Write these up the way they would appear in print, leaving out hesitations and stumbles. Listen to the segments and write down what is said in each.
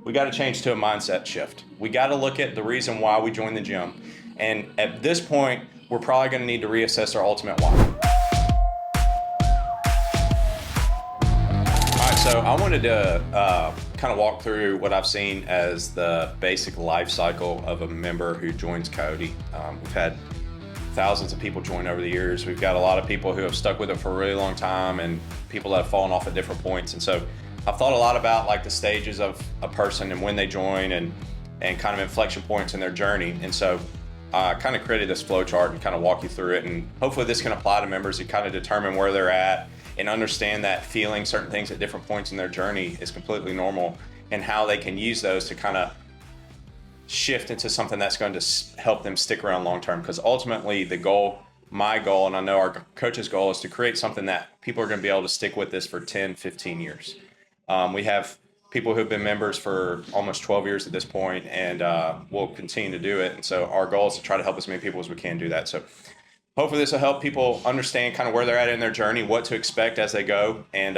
we got to change to a mindset shift. We got to look at the reason why we joined the gym. And at this point, we're probably going to need to reassess our ultimate why. All right, so I wanted to kind of walk through what I've seen as the basic life cycle of a member who joins Coyote. We've had thousands of people join over the years. We've got a lot of people who have stuck with it for a really long time and people that have fallen off at different points. And so I've thought a lot about like the stages of a person and when they join and kind of inflection points in their journey. And so I kind of created this flow chart and kind of walk you through it. And hopefully this can apply to members who kind of determine where they're at and understand that feeling certain things at different points in their journey is completely normal, and how they can use those to kind of shift into something that's going to help them stick around long term. Because ultimately the goal, my goal, and I know our coach's goal, is to create something that people are going to be able to stick with this for 10, 15 years. We have people who've been members for almost 12 years at this point, and we'll continue to do it. And so our goal is to try to help as many people as we can do that. So hopefully this will help people understand kind of where they're at in their journey, what to expect as they go, and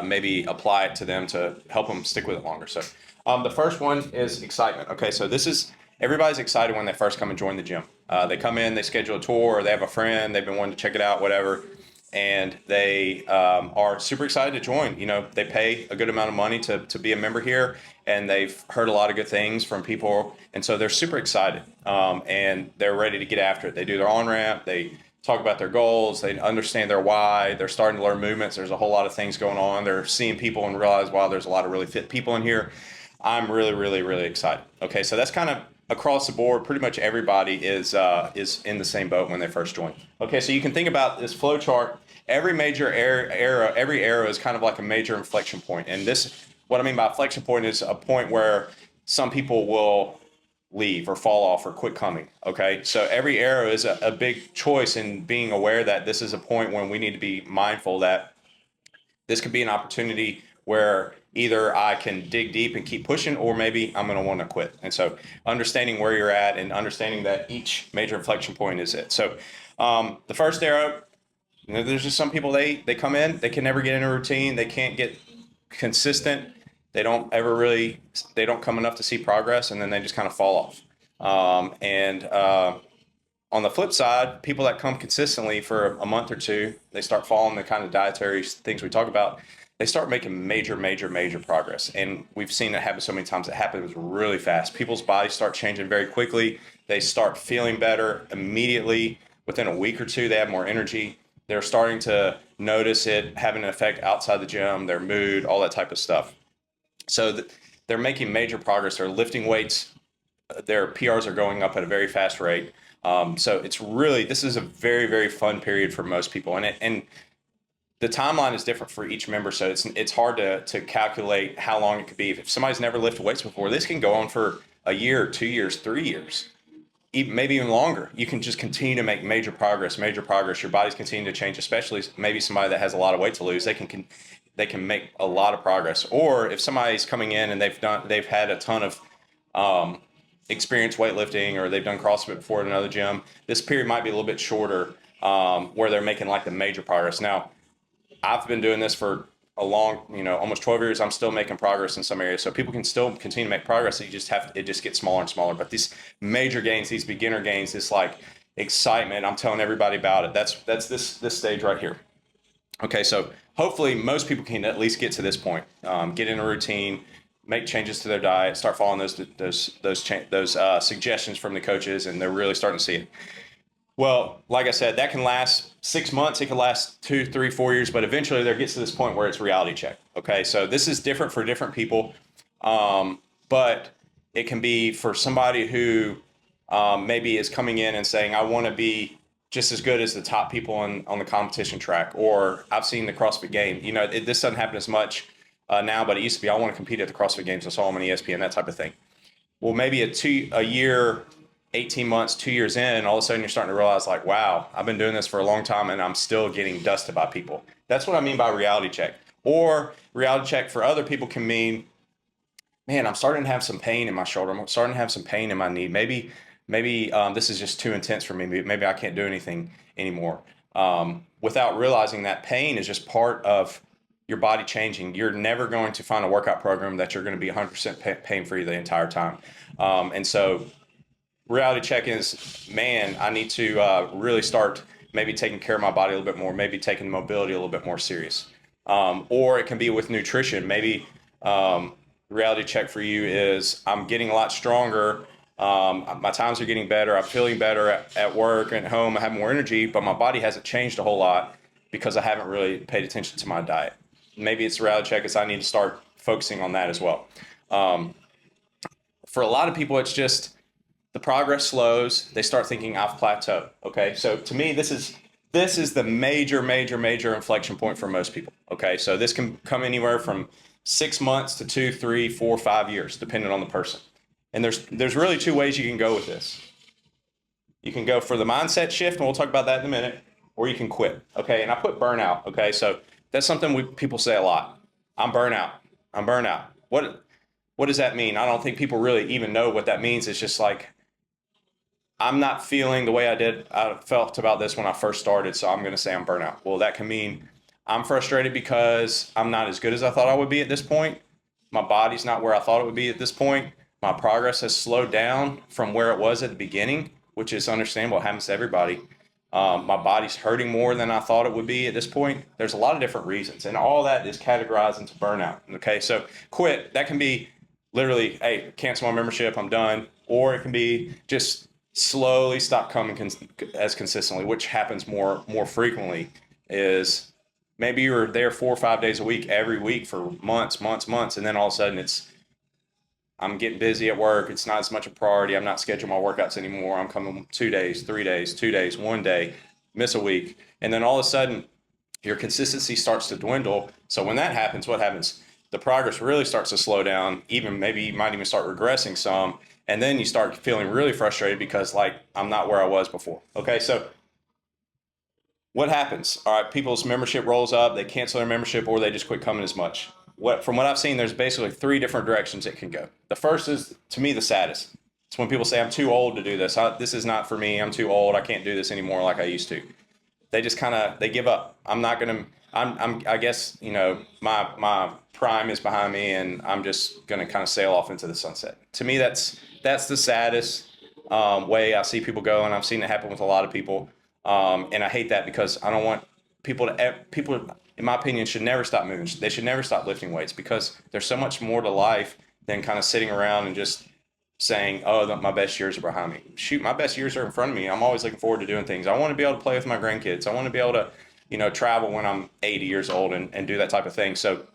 maybe apply it to them to help them stick with it longer. So the first one is excitement. Okay, so this is, everybody's excited when they first come and join the gym. They come in, they schedule a tour, or they have a friend, they've been wanting to check it out, whatever, and they are super excited to join. You know, they pay a good amount of money to be a member here, and they've heard a lot of good things from people, and so they're super excited, and they're ready to get after it. They do their on-ramp, they talk about their goals, they understand their why, they're starting to learn movements, there's a whole lot of things going on, they're seeing people and realize, wow, there's a lot of really fit people in here. I'm really, really, really excited. Okay, so that's kind of across the board. Pretty much everybody is in the same boat when they first join. Okay, so you can think about this flow chart. Every major era, every era is kind of like a major inflection point. And this, what I mean by inflection point, is a point where some people will leave or fall off or quit coming. Okay, so every era is a big choice in being aware that this is a point when we need to be mindful that this could be an opportunity where either I can dig deep and keep pushing, or maybe I'm going to want to quit. And so understanding where you're at and understanding that each major inflection point is it. So the first era, you know, there's just some people, they come in, they can never get in a routine, they can't get consistent, they don't come enough to see progress, and then they just kind of fall off. On the flip side, people that come consistently for a month or two, they start following the kind of dietary things we talk about, they start making major, major, major progress. And we've seen it happen so many times. It happens really fast. People's bodies start changing very quickly. They start feeling better immediately. Within a week or two, they have more energy. They're starting to notice it having an effect outside the gym, their mood, all that type of stuff. So they're making major progress. They're lifting weights. Their PRs are going up at a very fast rate. So this is a very, very fun period for most people. And the timeline is different for each member. So it's hard to calculate how long it could be. If somebody's never lifted weights before, this can go on for a year, 2 years, 3 years, maybe even longer. You can just continue to make major progress. Your body's continuing to change, especially maybe somebody that has a lot of weight to lose. They can make a lot of progress. Or if somebody's coming in and they've had a ton of experience weightlifting, or they've done CrossFit before at another gym, this period might be a little bit shorter, where they're making like the major progress. Now, I've been doing this for a long, almost 12 years. I'm still making progress in some areas. So people can still continue to make progress. It just gets smaller and smaller. But these major gains, these beginner gains, this like excitement, I'm telling everybody about it. That's this stage right here. Okay, so hopefully most people can at least get to this point, get in a routine, make changes to their diet, start following those suggestions from the coaches, and they're really starting to see it. Well, like I said, that can last 6 months. It can last 2, 3, 4 years, but eventually there gets to this point where it's reality check. Okay, so this is different for different people, but it can be for somebody who maybe is coming in and saying, I want to be just as good as the top people on the competition track, or I've seen the CrossFit Games. This doesn't happen as much now, but it used to be, I want to compete at the CrossFit Games. I saw them on ESPN, that type of thing. Well, maybe a year, 18 months, 2 years in, all of a sudden you're starting to realize like, wow, I've been doing this for a long time and I'm still getting dusted by people. That's what I mean by reality check. Or reality check for other people can mean, man, I'm starting to have some pain in my shoulder. I'm starting to have some pain in my knee. Maybe this is just too intense for me. Maybe I can't do anything anymore. Without realizing that pain is just part of your body changing, you're never going to find a workout program that you're going to be 100% pain free the entire time. And so reality check is, man, I need to really start maybe taking care of my body a little bit more, maybe taking mobility a little bit more serious. Or it can be with nutrition. Maybe reality check for you is I'm getting a lot stronger. My times are getting better. I'm feeling better at work and at home. I have more energy, but my body hasn't changed a whole lot because I haven't really paid attention to my diet. Maybe it's a reality check is I need to start focusing on that as well. For a lot of people, it's just the progress slows. They start thinking I've plateaued. Okay, so to me, this is the major inflection point for most people. Okay, so this can come anywhere from 6 months to 2, 3, 4, 5 years, depending on the person. And there's really two ways you can go with this. You can go for the mindset shift, and we'll talk about that in a minute, or you can quit. Okay, and I put burnout. Okay, so that's something people say a lot. I'm burnout. I'm burnout. What does that mean? I don't think people really even know what that means. It's just like, I'm not feeling the way I felt about this when I first started, so I'm going to say I'm burnout. Well, that can mean I'm frustrated because I'm not as good as I thought I would be at this point. My body's not where I thought it would be at this point. My progress has slowed down from where it was at the beginning, which is understandable. It happens to everybody. My body's hurting more than I thought it would be at this point. There's a lot of different reasons, and all that is categorized into burnout. Okay, so quit. That can be literally, hey, cancel my membership, I'm done. Or it can be just slowly stop coming as consistently, which happens more frequently. Is maybe you were there 4 or 5 days a week, every week for months, and then all of a sudden I'm getting busy at work. It's not as much a priority. I'm not scheduling my workouts anymore. I'm coming 2 days, 3 days, 2 days, 1 day, miss a week. And then all of a sudden your consistency starts to dwindle. So when that happens, what happens? The progress really starts to slow down. Even maybe you might even start regressing some. And then you start feeling really frustrated because like, I'm not where I was before. Okay. So what happens? All right. People's membership rolls up, they cancel their membership, or they just quit coming as much. From what I've seen, there's basically 3 different directions it can go. The first is, to me, the saddest. It's when people say, I'm too old to do this. This is not for me. I'm too old. I can't do this anymore like I used to. They just they give up. I guess, my prime is behind me and I'm just going to kind of sail off into the sunset. To me, that's the saddest way I see people go. And I've seen it happen with a lot of people. And I hate that because I don't want people, in my opinion, should never stop moving. They should never stop lifting weights because there's so much more to life than kind of sitting around and just saying, oh, my best years are behind me. Shoot, my best years are in front of me. I'm always looking forward to doing things. I want to be able to play with my grandkids. I want to be able to, travel when I'm 80 years old and do that type of thing. So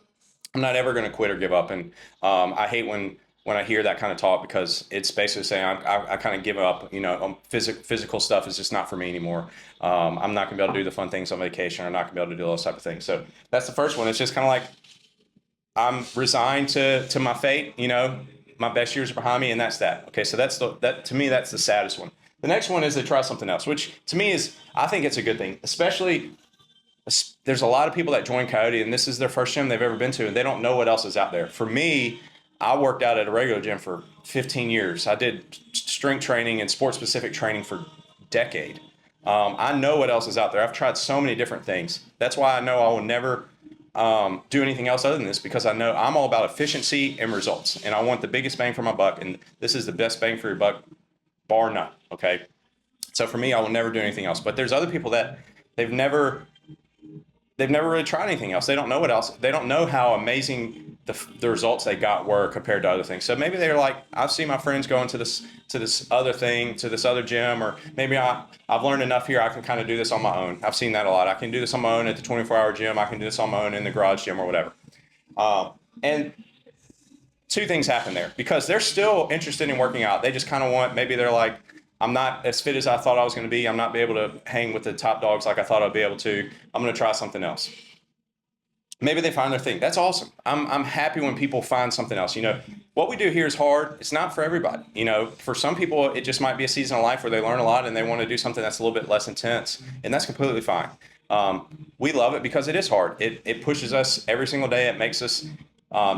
I'm not ever going to quit or give up. And I hate when I hear that kind of talk because it's basically saying I kind of give up, physical stuff is just not for me anymore. I'm not gonna be able to do the fun things on vacation. I'm not gonna be able to do those type of things. So that's the first one. It's just kind of like, I'm resigned to my fate, my best years are behind me and that's that. Okay. So to me, that's the saddest one. The next one is to try something else, which to me I think it's a good thing, especially there's a lot of people that join Coyote and this is their first gym they've ever been to and they don't know what else is out there. For me, I worked out at a regular gym for 15 years. I did strength training and sport specific training for a decade. I know what else is out there. I've tried so many different things. That's why I know I will never do anything else other than this because I know I'm all about efficiency and results and I want the biggest bang for my buck. And this is the best bang for your buck, bar none. Okay. So for me, I will never do anything else, but there's other people that they've never really tried anything else. They don't know what else. They don't know how amazing the results they got were compared to other things. So maybe they're like, I've seen my friends going to this other thing, to this other gym, or maybe I've learned enough here. I can kind of do this on my own. I've seen that a lot. I can do this on my own at the 24-hour gym. I can do this on my own in the garage gym or whatever. And 2 things happen there because they're still interested in working out. They just kind of want, maybe they're like, I'm not as fit as I thought I was going to be. I'm not be able to hang with the top dogs like I thought I'd be able to. I'm going to try something else. Maybe they find their thing. That's awesome. I'm happy when people find something else. What we do here is hard. It's not for everybody. For some people, it just might be a season of life where they learn a lot and they want to do something that's a little bit less intense. And that's completely fine. We love it because it is hard. It pushes us every single day. It makes us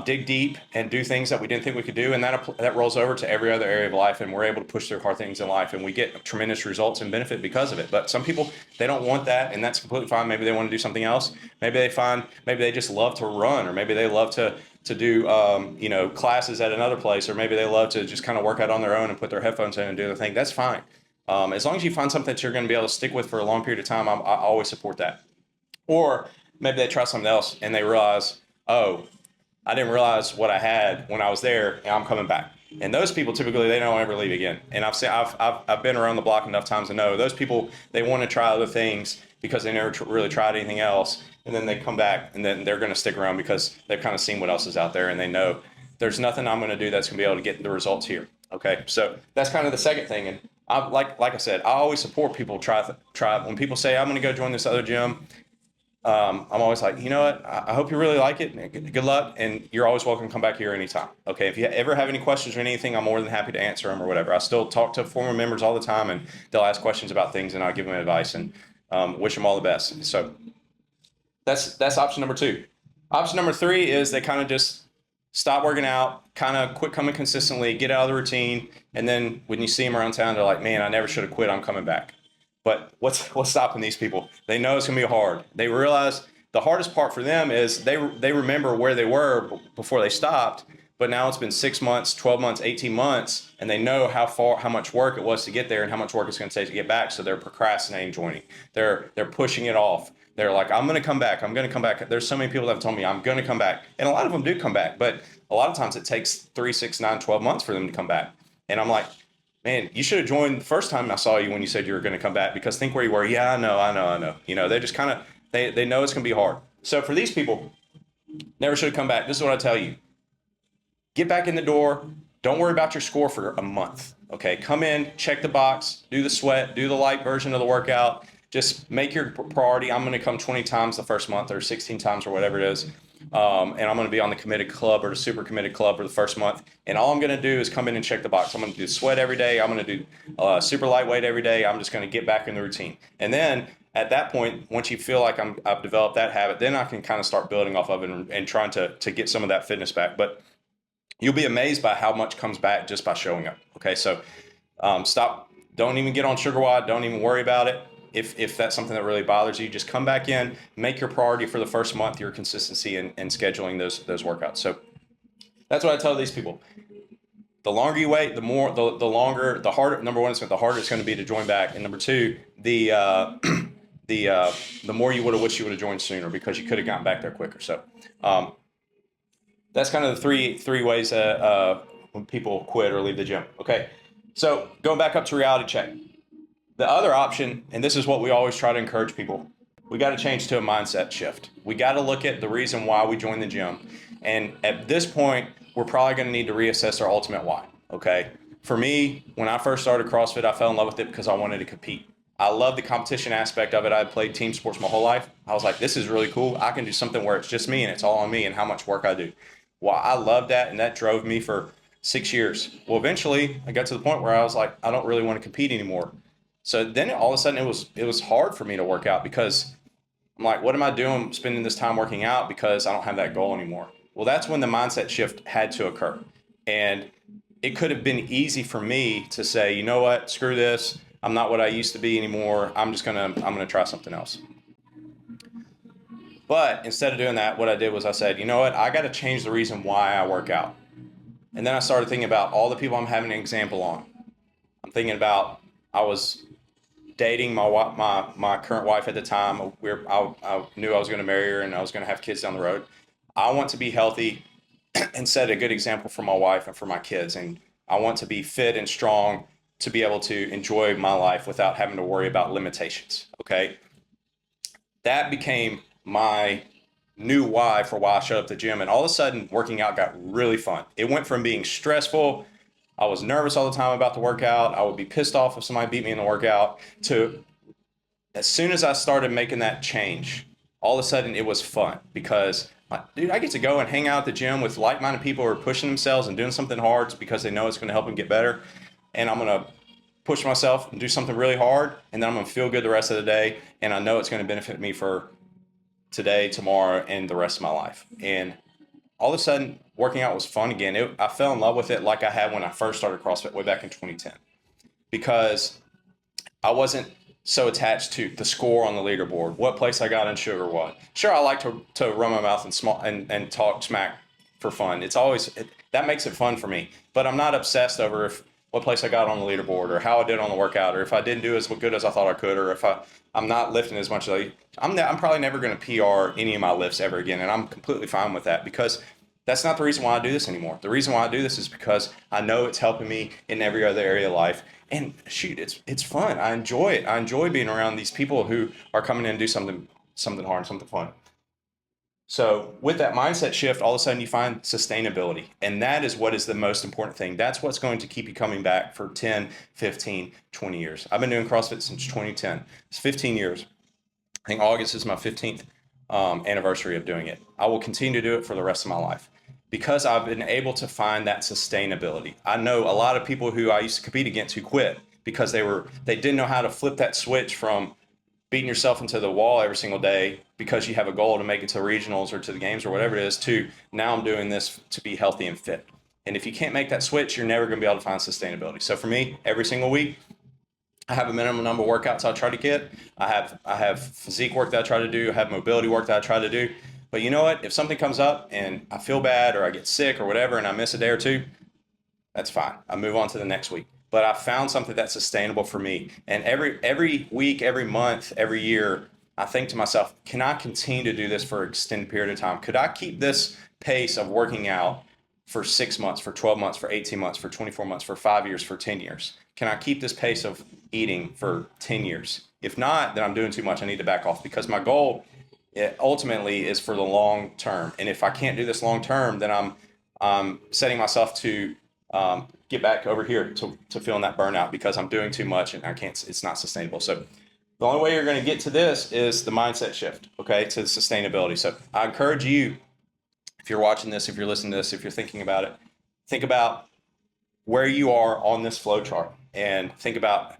dig deep and do things that we didn't think we could do. And that rolls over to every other area of life. And we're able to push through hard things in life, and we get tremendous results and benefit because of it. But some people, they don't want that, and that's completely fine. Maybe they want to do something else. Maybe they just love to run, or maybe they love to do, classes at another place, or maybe they love to just kind of work out on their own and put their headphones in and do their thing. That's fine. As long as you find something that you're going to be able to stick with for a long period of time, I always support that. Or maybe they try something else and they realize, oh, I didn't realize what I had when I was there, and I'm coming back. And those people typically, they don't ever leave again. And I've been around the block enough times to know those people, they want to try other things because they never really tried anything else, and then they come back and then they're going to stick around because they've kind of seen what else is out there, and they know there's nothing I'm going to do that's going to be able to get the results here. Okay, so that's kind of the second thing. And like I said, I always support people try. When people say I'm going to go join this other gym, I'm always like, you know what? I hope you really like it. Good luck, and you're always welcome to come back here anytime. Okay, if you ever have any questions or anything, I'm more than happy to answer them or whatever. I still talk to former members all the time, and they'll ask questions about things, and I'll give them advice and wish them all the best. So that's option number 2. Option number 3 is they kind of just stop working out, kind of quit coming consistently, get out of the routine, and then when you see them around town, they're like, man, I never should have quit. I'm coming back. But what's stopping these people? They know it's going to be hard. They realize the hardest part for them is they remember where they were before they stopped, but now it's been 6 months, 12 months, 18 months, and they know how much work it was to get there and how much work it's going to take to get back. So they're procrastinating joining. They're pushing it off. They're like, I'm going to come back. I'm going to come back. There's so many people that have told me I'm going to come back. And a lot of them do come back, but a lot of times it takes 3, 6, 9, 12 months for them to come back. And I'm like, man, you should have joined the first time I saw you when you said you were going to come back, because think where you were. Yeah, I know. You know, they just kind of, they know it's going to be hard. So for these people, never should have come back. This is what I tell you. Get back in the door. Don't worry about your score for a month. Okay, come in, check the box, do the sweat, do the light version of the workout. Just make your priority. I'm going to come 20 times the first month or 16 times or whatever it is. And I'm going to be on the committed club or the super committed club for the first month. And all I'm going to do is come in and check the box. I'm going to do sweat every day. I'm going to do super lightweight every day. I'm just going to get back in the routine. And then at that point, once you feel like I've developed that habit, then I can kind of start building off of it and trying to get some of that fitness back. But you'll be amazed by how much comes back just by showing up. Okay, so stop. Don't even get on sugar WOD. Don't even worry about it. If that's something that really bothers you, just come back in, make your priority for the first month your consistency and scheduling those workouts. So that's what I tell these people. The longer you wait, the harder. Number one, the harder it's going to be to join back, and number 2, the more you would have wished you would have joined sooner, because you could have gotten back there quicker. So that's kind of the three ways when people quit or leave the gym. Okay, so going back up to reality check. The other option, and this is what we always try to encourage people, we got to change to a mindset shift. We got to look at the reason why we joined the gym. And at this point, we're probably going to need to reassess our ultimate why. Okay. For me, when I first started CrossFit, I fell in love with it because I wanted to compete. I love the competition aspect of it. I played team sports my whole life. I was like, this is really cool. I can do something where it's just me and it's all on me and how much work I do. Well, I loved that, and that drove me for 6 years. Well, eventually I got to the point where I was like, I don't really want to compete anymore. So then all of a sudden it was hard for me to work out, because I'm like, what am I doing spending this time working out because I don't have that goal anymore? Well, that's when the mindset shift had to occur. And it could have been easy for me to say, you know what, screw this. I'm not what I used to be anymore. I'm going to try something else. But instead of doing that, what I did was I said, you know what, I got to change the reason why I work out. And then I started thinking about all the people I'm having an example on. I'm thinking about, I was dating my current wife at the time. I knew I was going to marry her and I was going to have kids down the road. I want to be healthy and set a good example for my wife and for my kids. And I want to be fit and strong to be able to enjoy my life without having to worry about limitations. Okay. That became my new why for why I showed up at the gym. And all of a sudden, working out got really fun. It went from being stressful, I was nervous all the time about the workout, I would be pissed off if somebody beat me in the workout, to as soon as I started making that change, all of a sudden it was fun, because dude, I get to go and hang out at the gym with like-minded people who are pushing themselves and doing something hard because they know it's going to help them get better. And I'm going to push myself and do something really hard, and then I'm going to feel good the rest of the day. And I know it's going to benefit me for today, tomorrow, and the rest of my life. And all of a sudden working out was fun again. I fell in love with it like I had when I first started CrossFit way back in 2010, because I wasn't so attached to the score on the leaderboard, what place I got in sugar, what. Sure, I like to run my mouth and talk smack for fun. It's always that makes it fun for me. But I'm not obsessed over if what place I got on the leaderboard, or how I did on the workout, or if I didn't do as good as I thought I could, or if I'm not lifting as much as I'm probably never going to PR any of my lifts ever again, and I'm completely fine with that, because that's not the reason why I do this anymore. The reason why I do this is because I know it's helping me in every other area of life. And shoot, it's fun. I enjoy it. I enjoy being around these people who are coming in and do something hard, something fun. So with that mindset shift, all of a sudden you find sustainability. And that is what is the most important thing. That's what's going to keep you coming back for 10, 15, 20 years. I've been doing CrossFit since 2010. It's 15 years. I think August is my 15th anniversary of doing it. I will continue to do it for the rest of my life, because I've been able to find that sustainability. I know a lot of people who I used to compete against who quit because they didn't know how to flip that switch from beating yourself into the wall every single day because you have a goal to make it to regionals or to the games or whatever it is, to now I'm doing this to be healthy and fit. And if you can't make that switch, you're never going to be able to find sustainability. So for me, every single week, I have a minimum number of workouts I try to get. I have physique work that I try to do. I have mobility work that I try to do. But you know what? If something comes up and I feel bad, or I get sick or whatever, and I miss a day or two, that's fine. I move on to the next week. But I found something that's sustainable for me. And every week, every month, every year, I think to myself, can I continue to do this for an extended period of time? Could I keep this pace of working out for 6 months, for 12 months, for 18 months, for 24 months, for 5 years, for 10 years? Can I keep this pace of eating for 10 years? If not, then I'm doing too much. I need to back off, because my goal ultimately is for the long term. And if I can't do this long term, then I'm setting myself to get back over here to feeling that burnout, because I'm doing too much and I can't. It's not sustainable. So the only way you're going to get to this is the mindset shift, okay, to sustainability. So I encourage you, if you're watching this, if you're listening to this, if you're thinking about it, think about where you are on this flow chart, and think back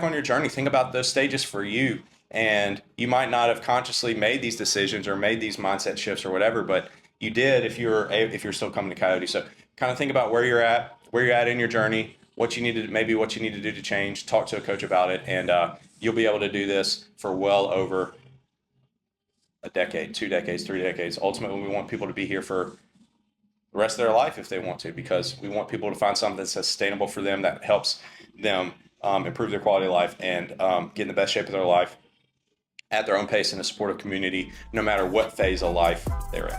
on your journey. Think about those stages for you. And you might not have consciously made these decisions or made these mindset shifts or whatever, but you did if you're still coming to Coyote. So kind of think about where you're at in your journey, what you need to do to change. Talk to a coach about it, and you'll be able to do this for well over a decade, 2 decades, 3 decades. Ultimately, we want people to be here for the rest of their life if they want to, because we want people to find something that's sustainable for them, that helps them improve their quality of life and get in the best shape of their life at their own pace in a supportive community, no matter what phase of life they're in.